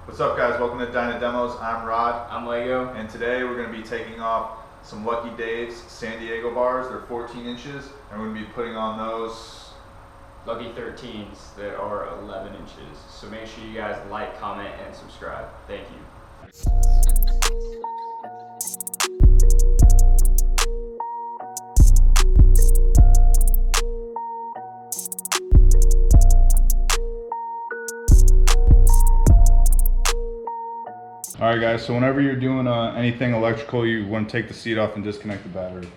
What's up, guys? Welcome to Dyna Demos. I'm Rod. I'm Lego. And today we're going to be taking off some Lucky Dave's San Diego bars. They're 14 inches, and we're going to be putting on those Lucky 13s that are 11 inches. So make sure you guys like, comment, and subscribe. Thank you. All right, guys, so whenever you're doing anything electrical, you want to take the seat off and disconnect the battery.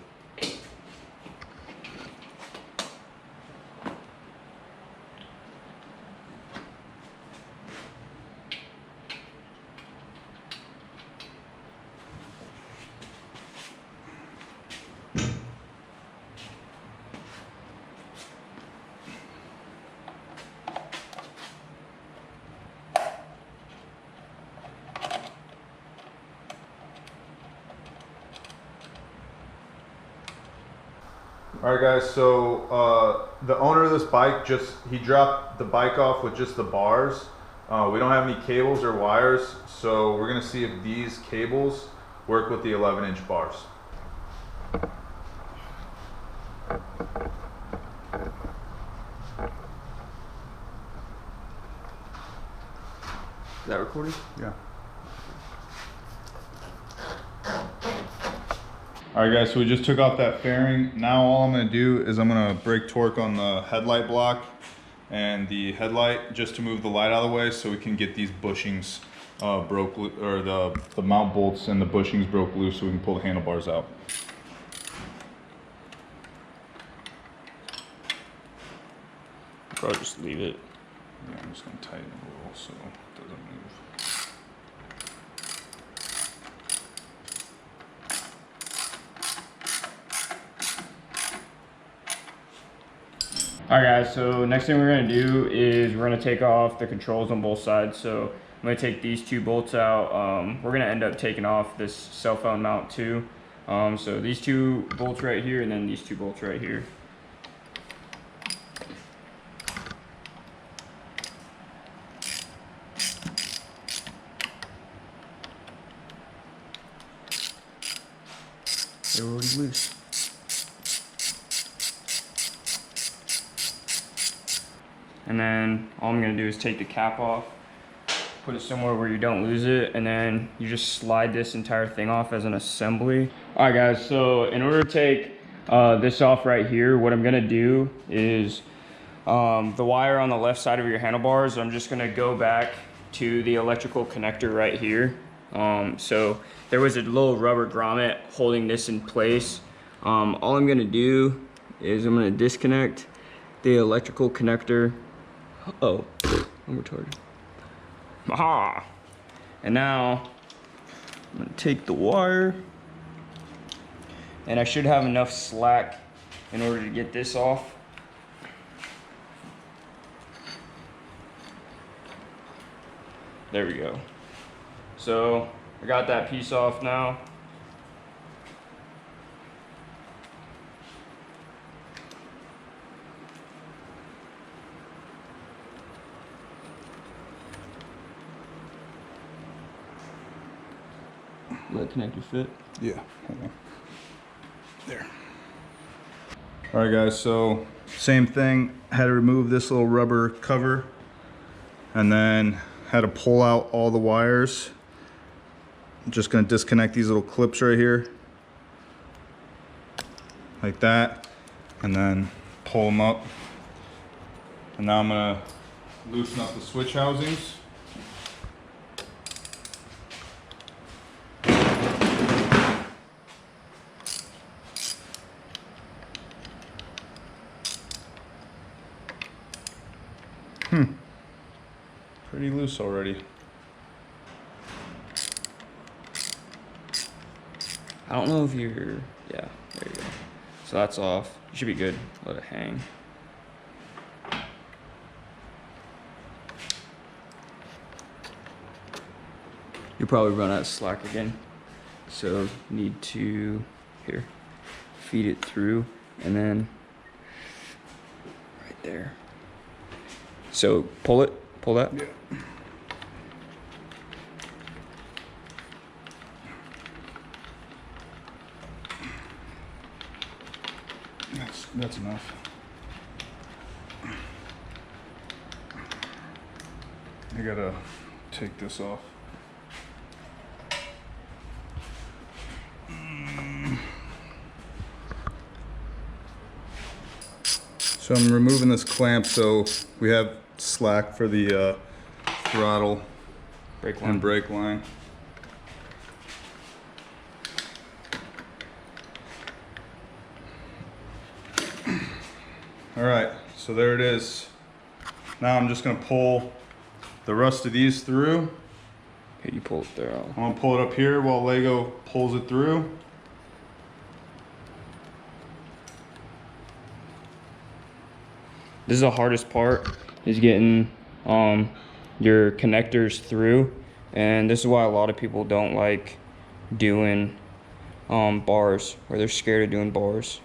All right, guys, so the owner of this bike he dropped the bike off with just the bars. We don't have any cables or wires, so we're gonna see if these cables work with the 11-inch bars. Is that recording? Yeah. All right, guys, so we just took off that fairing. Now all I'm gonna do is I'm gonna break torque on the headlight block and the headlight just to move the light out of the way so we can get these bushings broke, or the mount bolts and the bushings broke loose so we can pull the handlebars out. Probably just leave it. Yeah, I'm just gonna tighten it a little so it doesn't move. Alright guys, so next thing we're going to do is we're going to take off the controls on both sides. So I'm going to take these two bolts out. We're going to end up taking off this cell phone mount too. So these two bolts right here and then these two bolts right here. They're already loose. And then all I'm gonna do is take the cap off, put it somewhere where you don't lose it, and then you just slide this entire thing off as an assembly. All right guys, so in order to take this off right here, what I'm gonna do is the wire on the left side of your handlebars, I'm just gonna go back to the electrical connector right here. So there was a little rubber grommet holding this in place. All I'm gonna do is I'm gonna disconnect the electrical connector. Oh, I'm retarded. Aha! And now I'm gonna take the wire, and I should have enough slack in order to get this off. There we go. So I got that piece off now. Let the connector fit? Yeah, hold on. There. All right, guys, so same thing. Had to remove this little rubber cover and then had to pull out all the wires. I'm just gonna disconnect these little clips right here like that, and then pull them up. And now I'm gonna loosen up the switch housings. Pretty loose already. I don't know if you're, yeah, there you go. So that's off. You should be good. Let it hang. You'll probably run out of slack again. So need to, here, feed it through and then right there. So pull it, pull that. Yeah. That's enough. I gotta take this off. So I'm removing this clamp so we have slack for the throttle and brake line. All right, so there it is. Now I'm just gonna pull the rest of these through. Okay, you pull it there. I'm gonna pull it up here while Lego pulls it through. This is the hardest part, is getting your connectors through, and this is why a lot of people don't like doing bars, or they're scared of doing bars.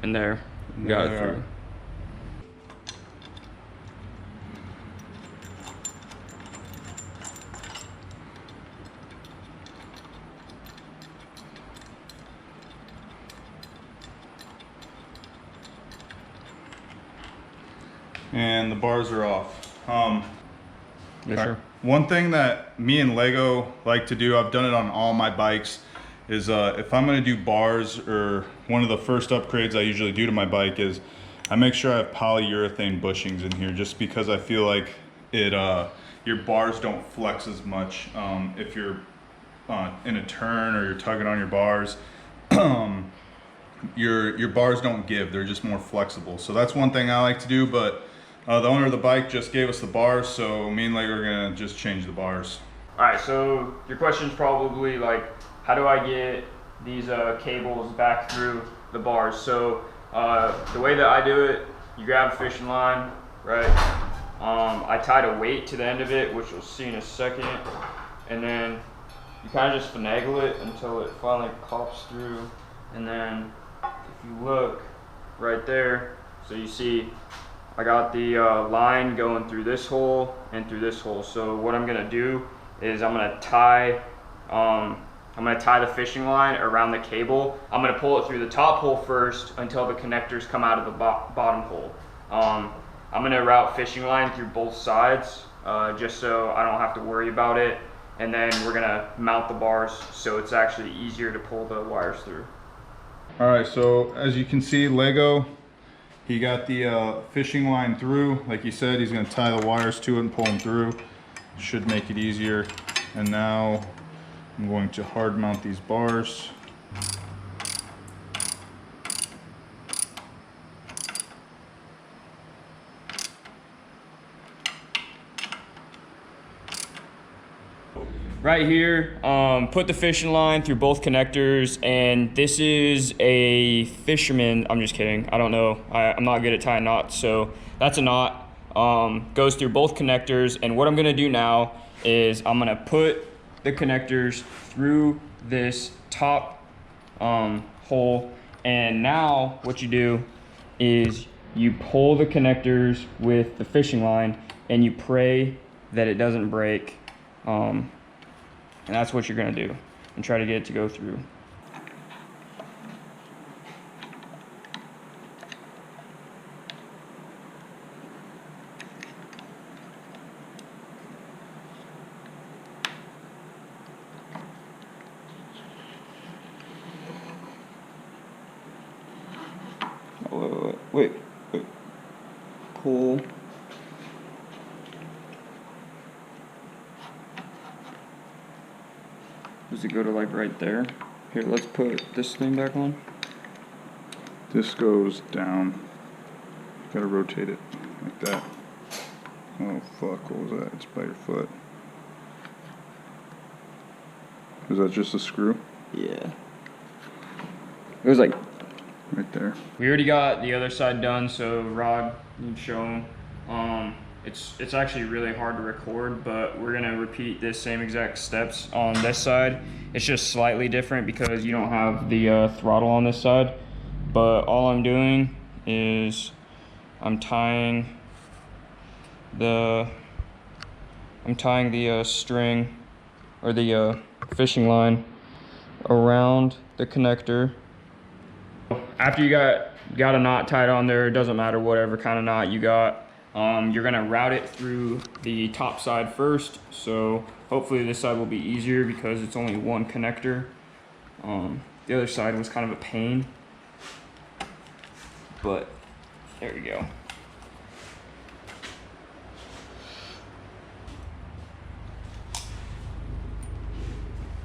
And there, you got it through. And the bars are off. Yes, sir. One thing that me and Lego like to do, I've done it on all my bikes, is if I'm gonna do bars, or one of the first upgrades I usually do to my bike is I make sure I have polyurethane bushings in here, just because I feel like it your bars don't flex as much if you're in a turn or you're tugging on your bars. Your bars don't give, they're just more flexible. So that's one thing I like to do, but the owner of the bike just gave us the bars, so me and Lego are gonna just change the bars. All right, so your question's probably like, how do I get these cables back through the bars? So the way that I do it, you grab a fishing line, right? I tied a weight to the end of it, which you'll see in a second, and then you kind of just finagle it until it finally pops through. And then if you look right there, so you see I got the line going through this hole and through this hole. So what I'm gonna do is I'm gonna tie the fishing line around the cable. I'm gonna pull it through the top hole first until the connectors come out of the bottom hole. I'm gonna route fishing line through both sides just so I don't have to worry about it. And then we're gonna mount the bars so it's actually easier to pull the wires through. All right, so as you can see, Lego, he got the fishing line through. Like he said, he's gonna tie the wires to it and pull them through. Should make it easier. And now I'm going to hard mount these bars. Right here, put the fishing line through both connectors, and this is a fisherman, I'm just kidding, I don't know, I'm not good at tying knots, so that's a knot, goes through both connectors. And what I'm gonna do now is I'm gonna put the connectors through this top hole, and now what you do is you pull the connectors with the fishing line and you pray that it doesn't break. And that's what you're gonna do, and try to get it to go through. Oh, wait. Pull. Does it go to like right there? Here, let's put this thing back on. This goes down. Gotta rotate it like that. Oh fuck, what was that? It's by your foot. Is that just a screw? Yeah. It was like right there. We already got the other side done, so Rod, you can show them. It's actually really hard to record, but we're gonna repeat this same exact steps on this side. It's just slightly different because you don't have the throttle on this side. But all I'm doing is I'm tying the string, or the fishing line around the connector. After you got a knot tied on there, it doesn't matter whatever kind of knot you got. You're gonna route it through the top side first. So hopefully this side will be easier because it's only one connector. The other side was kind of a pain, but there we go.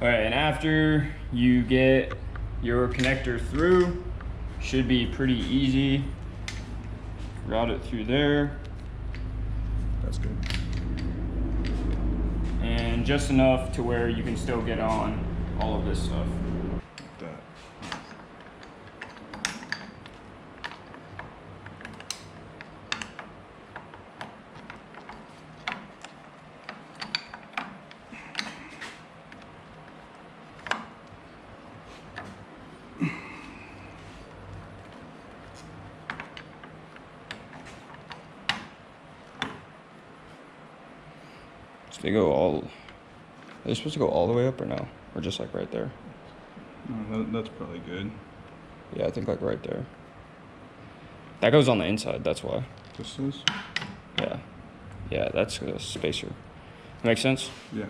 All right, and after you get your connector through, should be pretty easy. Route it through there. That's good. And just enough to where you can still get on all of this stuff. Like that. So they go all, are they supposed to go all the way up or no? Or just like right there? No, that's probably good. Yeah, I think like right there. That goes on the inside, that's why. This is? Yeah. Yeah, that's a spacer. Makes sense? Yeah.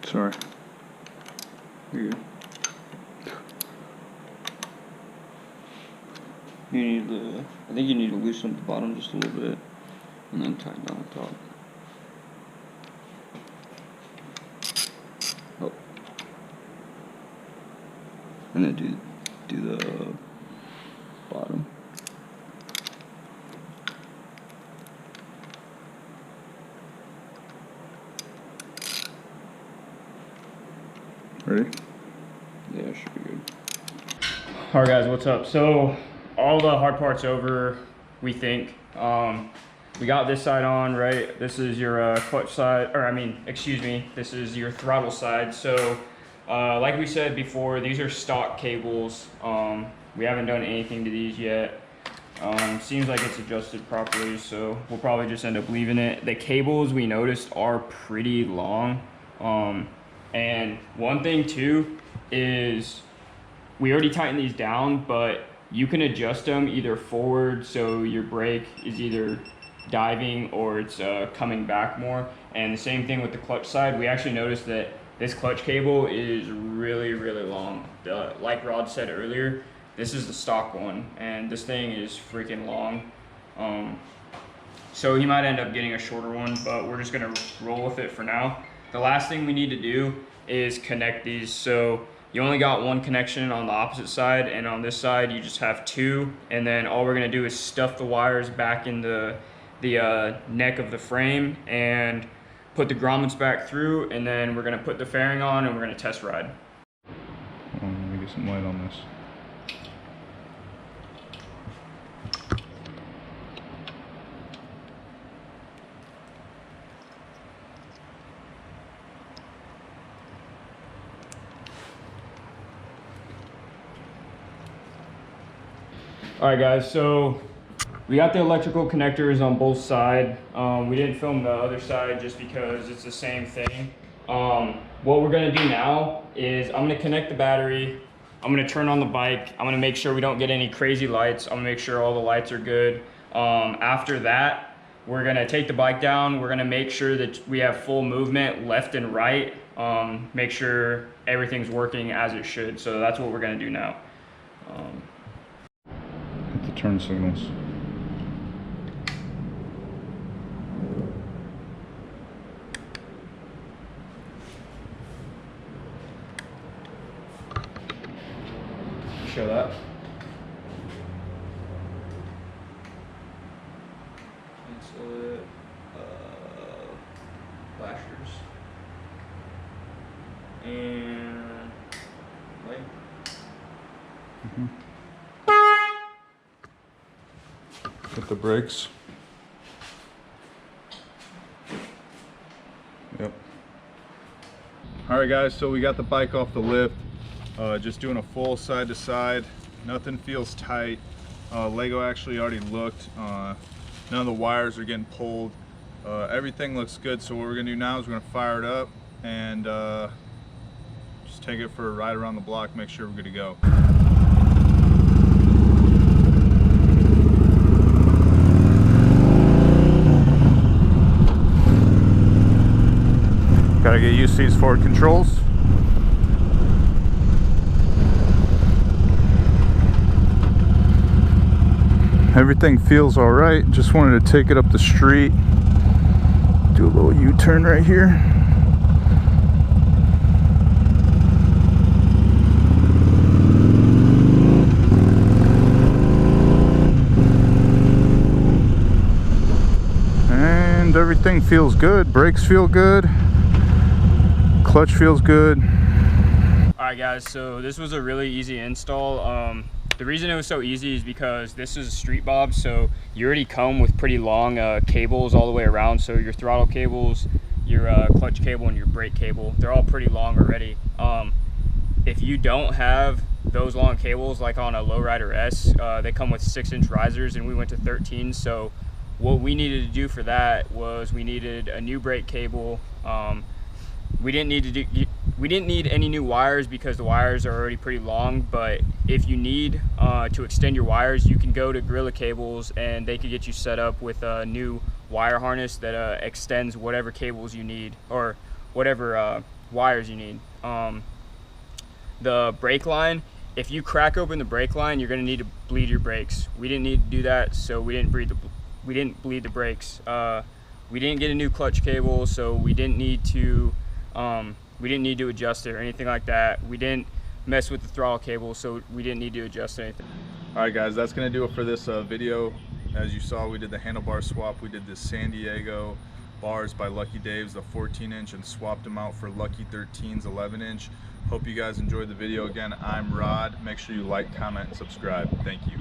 Sorry. You're good. You need to, I think you need to loosen up the bottom just a little bit and then tighten down the top. Oh. And then do the bottom. Ready? Yeah, it should be good. All right, guys, what's up? So all the hard parts over, we think. We got this side on, right? This is your clutch side, or I mean, excuse me, this is your throttle side. So like we said before, these are stock cables. We haven't done anything to these yet. Seems like it's adjusted properly, so we'll probably just end up leaving it. The cables we noticed are pretty long. And one thing too is we already tightened these down, but you can adjust them either forward, so your brake is either diving or it's coming back more. And the same thing with the clutch side. We actually noticed that this clutch cable is really, really long. Like Rod said earlier, this is the stock one, and this thing is freaking long. So he might end up getting a shorter one, but we're just gonna roll with it for now. The last thing we need to do is connect these. So you only got one connection on the opposite side, and on this side you just have two. And then all we're gonna do is stuff the wires back in the neck of the frame and put the grommets back through, and then we're gonna put the fairing on and we're gonna test ride. Let me get some light on this. All right, guys, so we got the electrical connectors on both sides. We didn't film the other side just because it's the same thing. What we're gonna do now is I'm gonna connect the battery. I'm gonna turn on the bike. I'm gonna make sure we don't get any crazy lights. I'm gonna make sure all the lights are good. After that, we're gonna take the bike down. We're gonna make sure that we have full movement left and right. Make sure everything's working as it should. So that's what we're gonna do now. Hit the turn signals. Show that. Cancel it. Flashers. And play. Hit the brakes. Yep. All right, guys, so we got the bike off the lift. Just doing a full side to side. Nothing feels tight. Lego actually already looked. None of the wires are getting pulled. Everything looks good. So what we're gonna do now is we're gonna fire it up and just take it for a ride around the block, make sure we're good to go. Gotta get used to these forward controls. Everything feels all right. Just wanted to take it up the street. Do a little U-turn right here. And everything feels good. Brakes feel good. Clutch feels good. Alright guys, so this was a really easy install. The reason it was so easy is because this is a Streetbob, so you already come with pretty long cables all the way around. So your throttle cables, your clutch cable, and your brake cable, they're all pretty long already. If you don't have those long cables, like on a Lowrider S, they come with 6-inch risers, and we went to 13. So what we needed to do for that was we needed a new brake cable. We didn't need any new wires because the wires are already pretty long, but if you need to extend your wires, you can go to Gorilla Cables and they can get you set up with a new wire harness that extends whatever cables you need or whatever wires you need. The brake line, if you crack open the brake line, you're going to need to bleed your brakes. We didn't need to do that, so we didn't bleed the brakes. We didn't get a new clutch cable, so we didn't need to adjust it or anything like that. We didn't mess with the throttle cable, so we didn't need to adjust anything. All right, guys, that's gonna do it for this video. As you saw, we did the handlebar swap. We did the San Diego bars by Lucky Dave's, the 14-inch, and swapped them out for Lucky 13's 11-inch. Hope you guys enjoyed the video. Again, I'm Rod. Make sure you like, comment, and subscribe. Thank you.